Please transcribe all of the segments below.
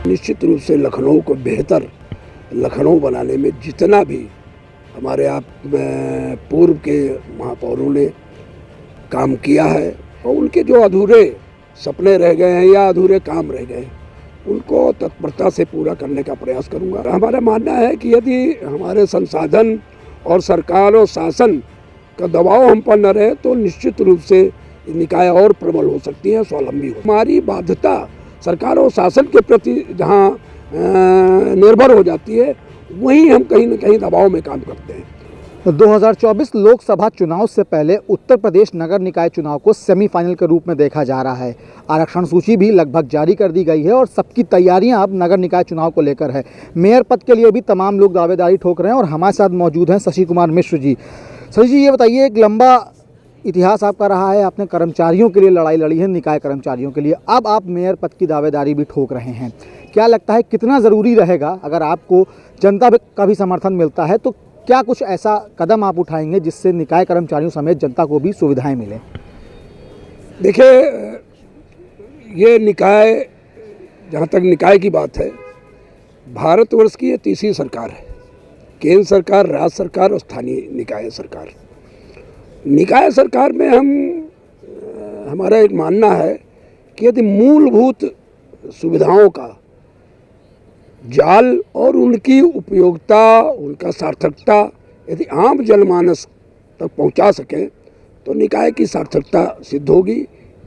निश्चित रूप से लखनऊ को बेहतर लखनऊ बनाने में जितना भी हमारे पूर्व के महापौरों ने काम किया है और उनके जो अधूरे सपने रह गए हैं या अधूरे काम रह गए उनको तत्परता से पूरा करने का प्रयास करूंगा। हमारा मानना है कि यदि हमारे संसाधन और सरकार और शासन का दबाव हम पर न रहे तो निश्चित रूप से निकाय और प्रबल हो सकती है, स्वावलंबी हो। हमारी बाध्यता सरकार और शासन के प्रति जहाँ निर्भर हो जाती है वहीं हम कहीं न कहीं दबाव में काम करते हैं। 2024 लोकसभा चुनाव से पहले उत्तर प्रदेश नगर निकाय चुनाव को सेमीफाइनल के रूप में देखा जा रहा है। आरक्षण सूची भी लगभग जारी कर दी गई है और सबकी तैयारियां अब नगर निकाय चुनाव को लेकर है। मेयर पद के लिए भी तमाम लोग दावेदारी ठोक रहे हैं और हमारे साथ मौजूद हैं शशि कुमार मिश्र जी। शशि जी, ये बताइए, एक लंबा इतिहास आपका रहा है, आपने कर्मचारियों के लिए लड़ाई लड़ी है, निकाय कर्मचारियों के लिए। अब आप मेयर पद की दावेदारी भी ठोक रहे हैं। क्या लगता है कितना ज़रूरी रहेगा, अगर आपको जनता का भी समर्थन मिलता है तो क्या कुछ ऐसा कदम आप उठाएंगे जिससे निकाय कर्मचारियों समेत जनता को भी सुविधाएं मिलें? देखिए, ये निकाय, जहाँ तक निकाय की बात है, भारतवर्ष की ये तीसरी सरकार है। केंद्र सरकार, राज्य सरकार और स्थानीय निकाय सरकार। निकाय सरकार में हमारा एक मानना है कि यदि मूलभूत सुविधाओं का जाल और उनकी उपयोगिता, उनका सार्थकता यदि आम जनमानस तक पहुंचा सकें तो निकाय की सार्थकता सिद्ध होगी।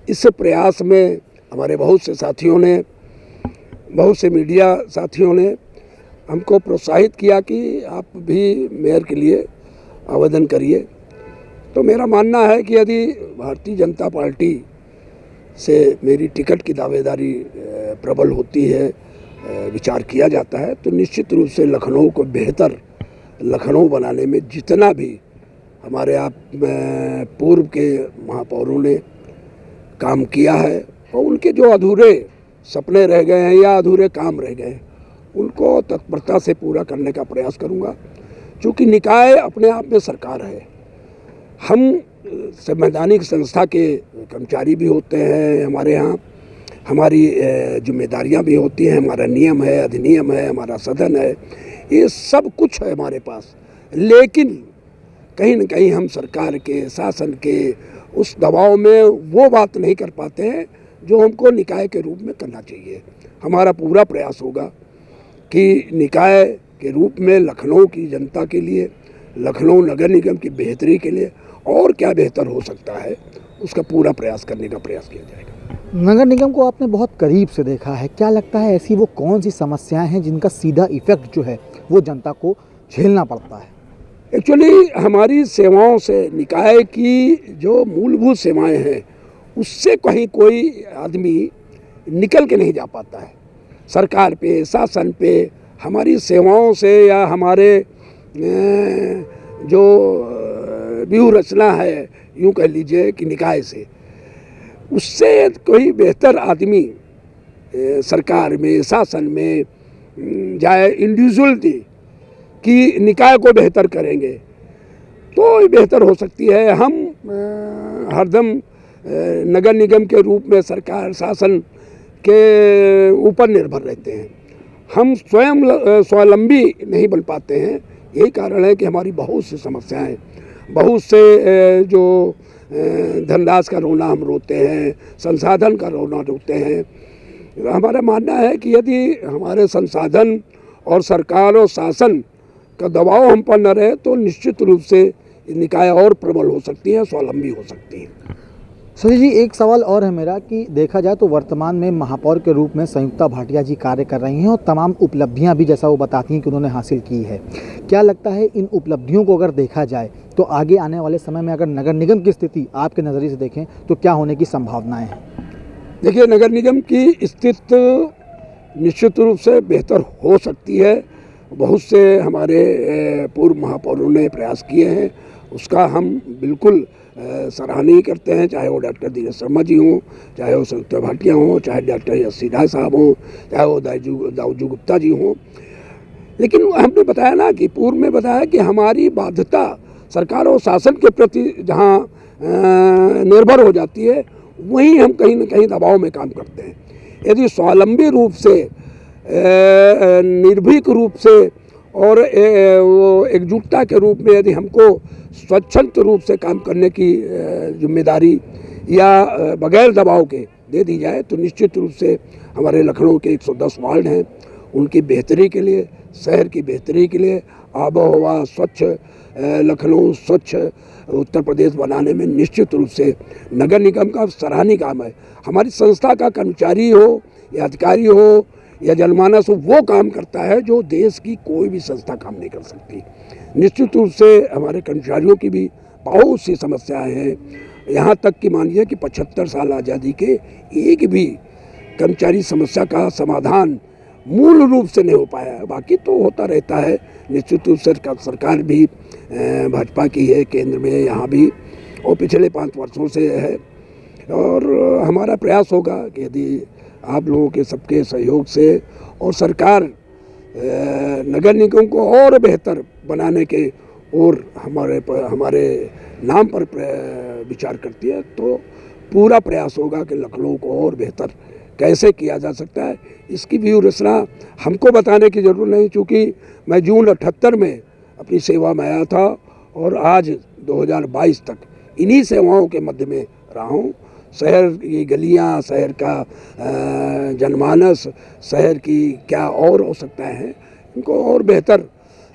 इस प्रयास में हमारे बहुत से साथियों ने, बहुत से मीडिया साथियों ने हमको प्रोत्साहित किया कि आप भी मेयर के लिए आवेदन करिए। तो मेरा मानना है कि यदि भारतीय जनता पार्टी से मेरी टिकट की दावेदारी प्रबल होती है, विचार किया जाता है, तो निश्चित रूप से लखनऊ को बेहतर लखनऊ बनाने में जितना भी हमारे पूर्व के महापौरों ने काम किया है और उनके जो अधूरे सपने रह गए हैं या अधूरे काम रह गए उनको तत्परता से पूरा करने का प्रयास करूंगा। क्योंकि निकाय अपने आप में सरकार है। हम संवैधानिक संस्था के कर्मचारी भी होते हैं, हमारे यहाँ हमारी जिम्मेदारियां भी होती हैं, हमारा नियम है, अधिनियम है, हमारा सदन है, ये सब कुछ है हमारे पास। लेकिन कहीं न कहीं हम सरकार के, शासन के उस दबाव में वो बात नहीं कर पाते हैं जो हमको निकाय के रूप में करना चाहिए। हमारा पूरा प्रयास होगा कि निकाय के रूप में लखनऊ की जनता के लिए, लखनऊ नगर निगम की बेहतरी के लिए और क्या बेहतर हो सकता है उसका पूरा प्रयास करने का प्रयास किया जाएगा। नगर निगम को आपने बहुत करीब से देखा है, क्या लगता है ऐसी वो कौन सी समस्याएं हैं जिनका सीधा इफेक्ट जो है वो जनता को झेलना पड़ता है? एक्चुअली हमारी सेवाओं से, निकाय की जो मूलभूत सेवाएं हैं उससे कहीं कोई आदमी निकल के नहीं जा पाता है। सरकार पे, शासन पे, हमारी सेवाओं से या हमारे जो व्यूह रचना है, यूँ कह लीजिए कि निकाय से, उससे कोई बेहतर आदमी सरकार में, शासन में जाए, इंडिविजुअल थी कि निकाय को बेहतर करेंगे तो बेहतर हो सकती है। हम हरदम नगर निगम के रूप में सरकार, शासन के ऊपर निर्भर रहते हैं। हम स्वयं स्वावलंबी नहीं बन पाते हैं। यही कारण है कि हमारी बहुत सी समस्याएं, बहुत से जो धनराशि का रोना हम रोते हैं, संसाधन का रोना रोते हैं। हमारा मानना है कि यदि हमारे संसाधन और सरकार और शासन का दबाव हम पर न रहे तो निश्चित रूप से निकाय और प्रबल हो सकती है, स्वावलंबी हो सकती है। शशि जी, एक सवाल और है मेरा कि देखा जाए तो वर्तमान में महापौर के रूप में संयुक्ता भाटिया जी कार्य कर रही हैं और तमाम उपलब्धियां भी, जैसा वो बताती हैं, कि उन्होंने हासिल की है। क्या लगता है इन उपलब्धियों को अगर देखा जाए तो आगे आने वाले समय में अगर नगर निगम की स्थिति आपके नज़रिए से देखें तो क्या होने की संभावनाएं हैं? देखिए, नगर निगम की स्थिति निश्चित रूप से बेहतर हो सकती है। बहुत से हमारे पूर्व महापौरों ने प्रयास किए हैं, उसका हम बिल्कुल सराहनीय करते हैं। चाहे वो डॉक्टर धीरज शर्मा जी हों, चाहे वो संयुक्ता भाटिया हों, चाहे डॉक्टर यश राय साहब हों, चाहे वो दाऊजू गुप्ता जी हों। लेकिन हमने बताया ना कि पूर्व में बताया कि हमारी बाध्यता सरकार और शासन के प्रति जहाँ निर्भर हो जाती है वहीं हम कहीं न कहीं दबाव में काम करते हैं। यदि स्वावलंबी रूप से निर्भीक रूप से और वो एकजुटता के रूप में यदि हमको स्वच्छंद रूप से काम करने की जिम्मेदारी या बगैर दबाव के दे दी जाए तो निश्चित रूप से हमारे लखनऊ के 110 वार्ड हैं, उनकी बेहतरी के लिए, शहर की बेहतरी के लिए, आबो हवा स्वच्छ लखनऊ, स्वच्छ उत्तर प्रदेश बनाने में निश्चित रूप से नगर निगम का सराहनीय काम है। हमारी संस्था का कर्मचारी हो या अधिकारी हो या जनमानस हो, वो काम करता है जो देश की कोई भी संस्था काम नहीं कर सकती। निश्चित रूप से हमारे कर्मचारियों की भी बहुत सी समस्याएं हैं, यहाँ तक कि मानिए कि 75 साल आज़ादी के एक भी कर्मचारी समस्या का समाधान मूल रूप से नहीं हो पाया है। बाकी तो होता रहता है। निश्चित रूप से सरकार भी भाजपा की है केंद्र में, यहाँ भी, और पिछले 5 वर्षों से है। और हमारा प्रयास होगा कि यदि आप लोगों के सबके सहयोग से और सरकार नगर निगम को और बेहतर बनाने के और हमारे नाम पर विचार करती है तो पूरा प्रयास होगा कि लखनऊ को और बेहतर कैसे किया जा सकता है। इसकी व्यूह रचना हमको बताने की ज़रूरत नहीं, चूँकि मैं जून 78 में अपनी सेवा में आया था और आज 2022 तक इन्हीं सेवाओं के मध्य में रहा हूँ। शहर की गलियाँ, शहर का जनमानस, शहर की क्या और आवश्यकताएँ हैं, इनको और बेहतर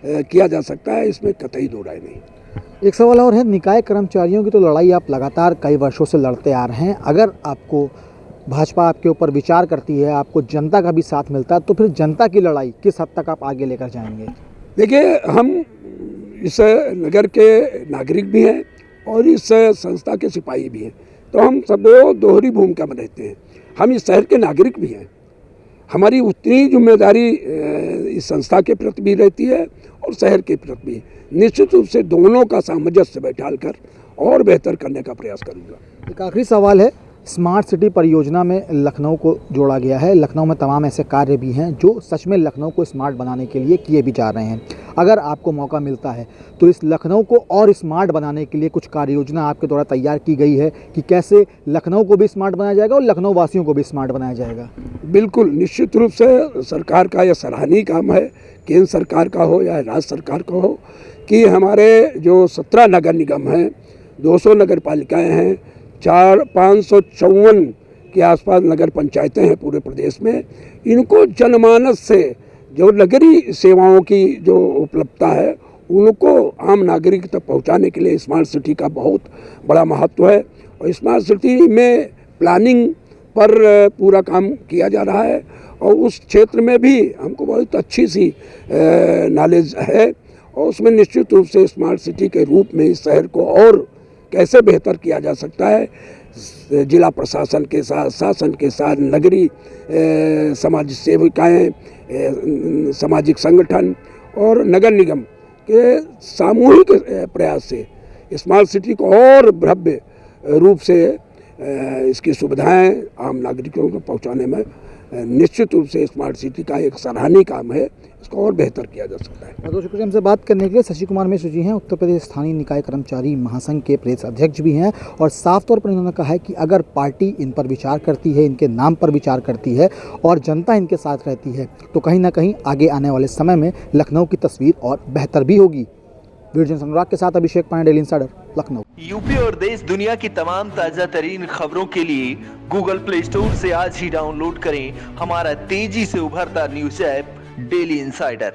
किया जा सकता है, इसमें कतई दो राय नहीं। एक सवाल और है, निकाय कर्मचारियों की तो लड़ाई आप लगातार कई वर्षों से लड़ते आ रहे हैं। अगर आपको भाजपा आपके ऊपर विचार करती है, आपको जनता का भी साथ मिलता है, तो फिर जनता की लड़ाई किस हद तक आप आगे लेकर जाएंगे? देखिए, हम इस नगर के नागरिक भी हैं और इस संस्था के सिपाही भी हैं, तो हम सब दोहरी भूमिका में रहते हैं। हम इस शहर के नागरिक भी हैं, हमारी उतनी जिम्मेदारी इस संस्था के प्रति भी रहती है और शहर के प्रति भी। निश्चित रूप से दोनों का सामंजस्य बैठाल कर और बेहतर करने का प्रयास करूँगा। एक आखिरी सवाल है, स्मार्ट सिटी परियोजना में लखनऊ को जोड़ा गया है। लखनऊ में तमाम ऐसे कार्य भी हैं जो सच में लखनऊ को स्मार्ट बनाने के लिए किए भी जा रहे हैं। अगर आपको मौका मिलता है तो इस लखनऊ को और स्मार्ट बनाने के लिए कुछ कार्य योजना आपके द्वारा तैयार की गई है कि कैसे लखनऊ को भी स्मार्ट बनाया जाएगा और लखनऊ वासियों को भी स्मार्ट बनाया जाएगा? बिल्कुल, निश्चित रूप से सरकार का यह सराहनीय काम है, केंद्र सरकार का हो या राज्य सरकार का हो, कि हमारे जो 17 नगर निगम हैं, 200 नगर पालिकाएँ हैं, 554 के आसपास नगर पंचायतें हैं पूरे प्रदेश में, इनको जनमानस से जो नगरीय सेवाओं की जो उपलब्धता है उनको आम नागरिक तक पहुंचाने के लिए स्मार्ट सिटी का बहुत बड़ा महत्व है। और स्मार्ट सिटी में प्लानिंग पर पूरा काम किया जा रहा है और उस क्षेत्र में भी हमको बहुत अच्छी सी नॉलेज है और उसमें निश्चित रूप से स्मार्ट सिटी के रूप में इस शहर को और कैसे बेहतर किया जा सकता है, जिला प्रशासन के साथ, शासन के साथ, नगरीय समाज सेविकाएँ, सामाजिक संगठन और नगर निगम के सामूहिक प्रयास से स्मार्ट सिटी को और भव्य रूप से इसकी सुविधाएं आम नागरिकों को पहुंचाने में निश्चित रूप से स्मार्ट सिटी का एक सराहनीय काम है, इसको और बेहतर किया जा सकता है। बहुत शुक्रिया हमसे बात करने के लिए। शशि कुमार मिश्र जी हैं, उत्तर प्रदेश स्थानीय निकाय कर्मचारी महासंघ के प्रदेश अध्यक्ष भी हैं और साफ तौर पर इन्होंने कहा है कि अगर पार्टी इन पर विचार करती है, इनके नाम पर विचार करती है और जनता इनके साथ रहती है तो कहीं ना कहीं आगे आने वाले समय में लखनऊ की तस्वीर और बेहतर भी होगी। वीडियो अनुराग के साथ Abhishek Pandey, Daily Insider, Lucknow. UP और देश दुनिया की तमाम ताजा तरीन खबरों के लिए गूगल प्ले स्टोर से आज ही डाउनलोड करें हमारा तेजी से उभरता न्यूज ऐप डेली इंसाइडर।